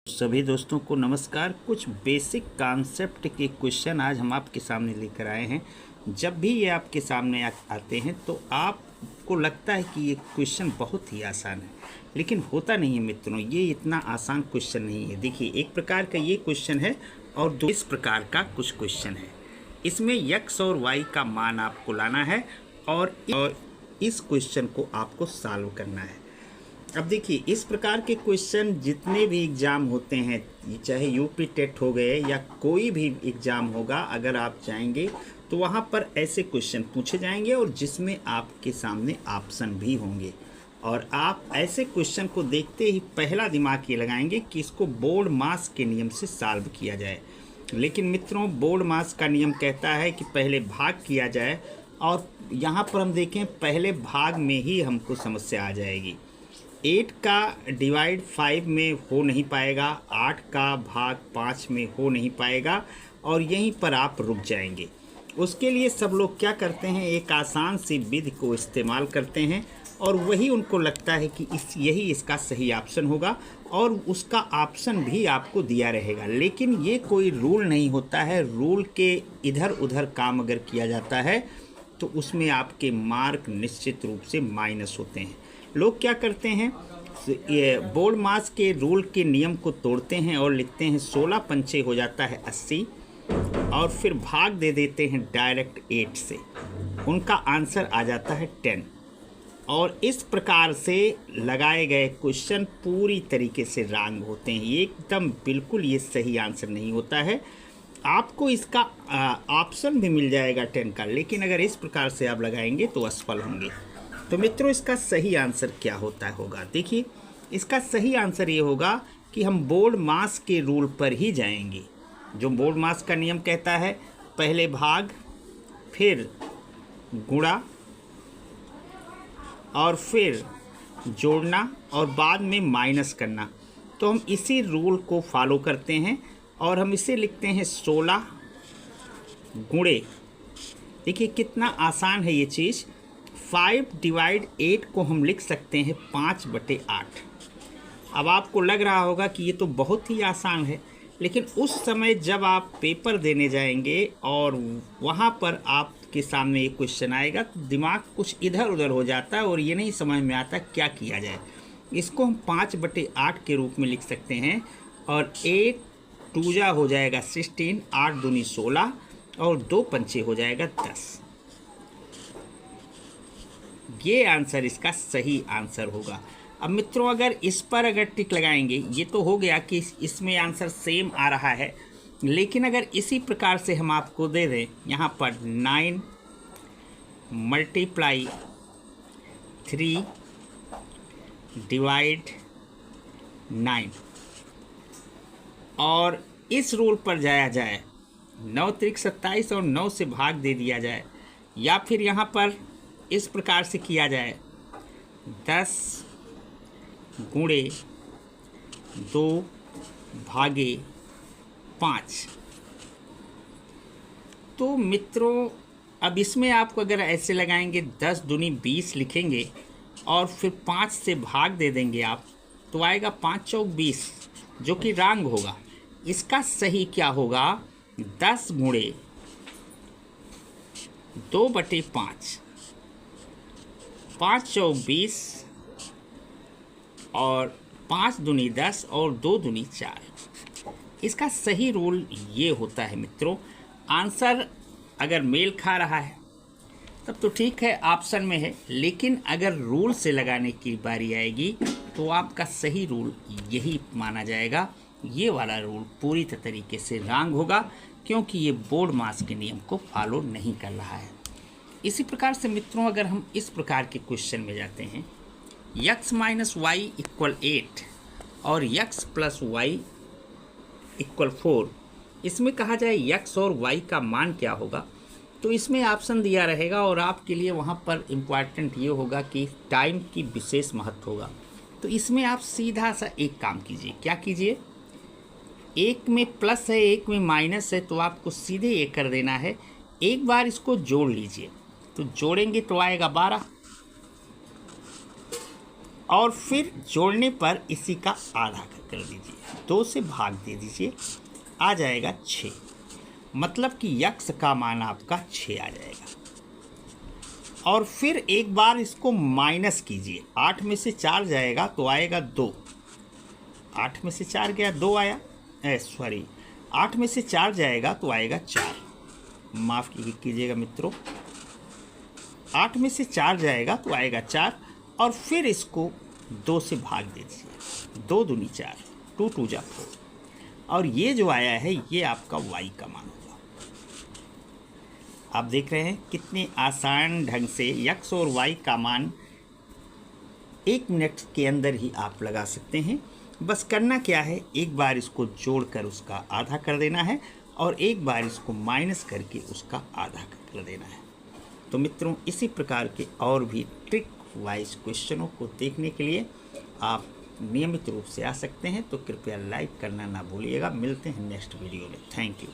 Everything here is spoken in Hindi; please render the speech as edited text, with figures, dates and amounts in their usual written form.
सभी दोस्तों को नमस्कार। कुछ बेसिक कॉन्सेप्ट के क्वेश्चन आज हम आपके सामने लेकर आए हैं। जब भी ये आपके सामने आते हैं तो आपको लगता है कि ये क्वेश्चन बहुत ही आसान है, लेकिन होता नहीं है मित्रों। ये इतना आसान क्वेश्चन नहीं है। देखिए, एक प्रकार का ये क्वेश्चन है और इस प्रकार का कुछ क्वेश्चन है। इसमें x और y का मान आपको लाना है और इस क्वेश्चन को आपको सॉल्व करना है। अब देखिए, इस प्रकार के क्वेश्चन जितने भी एग्ज़ाम होते हैं, चाहे यूपी टेट हो गए या कोई भी एग्ज़ाम होगा, अगर आप जाएंगे तो वहाँ पर ऐसे क्वेश्चन पूछे जाएंगे और जिसमें आपके सामने ऑप्शन भी होंगे। और आप ऐसे क्वेश्चन को देखते ही पहला दिमाग ये लगाएंगे कि इसको बोर्ड मास के नियम से सॉल्व किया जाए। लेकिन मित्रों, बोर्ड मास का नियम कहता है कि पहले भाग किया जाए, और यहाँ पर हम देखें पहले भाग में ही हमको समस्या आ जाएगी। 8 का डिवाइड 5 में हो नहीं पाएगा, 8 का भाग 5 में हो नहीं पाएगा, और यहीं पर आप रुक जाएंगे। उसके लिए सब लोग क्या करते हैं, एक आसान सी विधि को इस्तेमाल करते हैं और वही उनको लगता है कि यही इसका सही ऑप्शन होगा, और उसका ऑप्शन भी आपको दिया रहेगा। लेकिन ये कोई रूल नहीं होता है। रूल के इधर उधर काम अगर किया जाता है तो उसमें आपके मार्क निश्चित रूप से माइनस होते हैं। लोग क्या करते हैं, ये बोर्ड मास के रूल के नियम को तोड़ते हैं और लिखते हैं 16 पंचे हो जाता है 80, और फिर भाग दे देते हैं डायरेक्ट 8 से। उनका आंसर आ जाता है 10। और इस प्रकार से लगाए गए क्वेश्चन पूरी तरीके से रॉन्ग होते हैं। ये एकदम बिल्कुल ये सही आंसर नहीं होता है। आपको इसका ऑप्शन भी मिल जाएगा 10 का, लेकिन अगर इस प्रकार से आप लगाएंगे तो असफल होंगे। तो मित्रों, इसका सही आंसर क्या होगा? देखिए, इसका सही आंसर ये होगा कि हम बोर्ड मास के रूल पर ही जाएंगे। जो बोर्ड मास का नियम कहता है, पहले भाग, फिर गुणा, और फिर जोड़ना, और बाद में माइनस करना। तो हम इसी रूल को फॉलो करते हैं और हम इसे लिखते हैं 16 गुणे। देखिए कितना आसान है ये चीज़। 5 डिवाइड 8 को हम लिख सकते हैं 5/8। अब आपको लग रहा होगा कि ये तो बहुत ही आसान है, लेकिन उस समय जब आप पेपर देने जाएंगे और वहाँ पर आपके सामने ये क्वेश्चन आएगा तो दिमाग कुछ इधर उधर हो जाता है और ये नहीं समझ में आता क्या किया जाए। इसको हम 5/8 के रूप में लिख सकते हैं, और 8 2 हो जाएगा 16, 8 दूनी 16, और 2 पंचे हो जाएगा 10। ये आंसर इसका सही आंसर होगा। अब मित्रों, अगर इस पर अगर टिक लगाएंगे, ये तो हो गया कि इसमें आंसर सेम आ रहा है, लेकिन अगर इसी प्रकार से हम आपको दे दें यहाँ पर 9 × 3 डिवाइड 9, और इस रूल पर जाया जाए, 9 × 27 और 9 से भाग दे दिया जाए, या फिर यहाँ पर इस प्रकार से किया जाए 10 गुणे 2 भागे 5। तो मित्रों, अब इसमें आपको अगर ऐसे लगाएंगे 10 दूनी 20 लिखेंगे और फिर 5 से भाग दे देंगे आप, तो आएगा 5 चौक 20, जो कि रॉन्ग होगा। इसका सही क्या होगा, 10 गुणे 2/5, 5 चौक 20, और 5 दूनी 10 और 2 दूनी 4। इसका सही रूल ये होता है मित्रों। आंसर अगर मेल खा रहा है तब तो ठीक है, ऑप्शन में है, लेकिन अगर रूल से लगाने की बारी आएगी तो आपका सही रूल यही माना जाएगा। ये वाला रूल पूरी तरीके से रॉन्ग होगा, क्योंकि ये बोर्ड मास के नियम को फॉलो नहीं कर रहा है। इसी प्रकार से मित्रों, अगर हम इस प्रकार के क्वेश्चन में जाते हैं, x - y = 8 और x + y = 4, इसमें कहा जाए x और y का मान क्या होगा, तो इसमें ऑप्शन दिया रहेगा, और आपके लिए वहाँ पर इम्पॉर्टेंट ये होगा कि टाइम की विशेष महत्व होगा। तो इसमें आप सीधा सा एक काम कीजिए। क्या कीजिए, एक में प्लस है, एक में माइनस है, तो आपको सीधे ये कर देना है, एक बार इसको जोड़ लीजिए। तो जोड़ेंगे तो आएगा 12, और फिर जोड़ने पर इसी का आधा कर दीजिए, 2 से भाग दे दीजिए, आ जाएगा 6। मतलब कि यक्स का मान आपका 6 आ जाएगा। और फिर एक बार इसको माइनस कीजिए, 8 में से 4 जाएगा तो आएगा 2। 8 में से 4 गया 2 आया, 8 में से 4 जाएगा तो आएगा 4। माफ़ कीजिएगा मित्रों, 8 में से 4 जाएगा तो आएगा 4। और फिर इसको 2 से भाग दे दीजिए, 2 दूनी 4, 2 2 जा 4। और ये जो आया है ये आपका y का मान होगा। आप देख रहे हैं कितने आसान ढंग से x और y का मान 1 मिनट के अंदर ही आप लगा सकते हैं। बस करना क्या है, एक बार इसको जोड़कर उसका आधा कर देना है और एक बार इसको माइनस करके उसका आधा कर देना है। तो मित्रों, इसी प्रकार के और भी ट्रिक वाइज क्वेश्चनों को देखने के लिए आप नियमित रूप से आ सकते हैं। तो कृपया लाइक करना ना भूलिएगा। मिलते हैं नेक्स्ट वीडियो में। Thank you.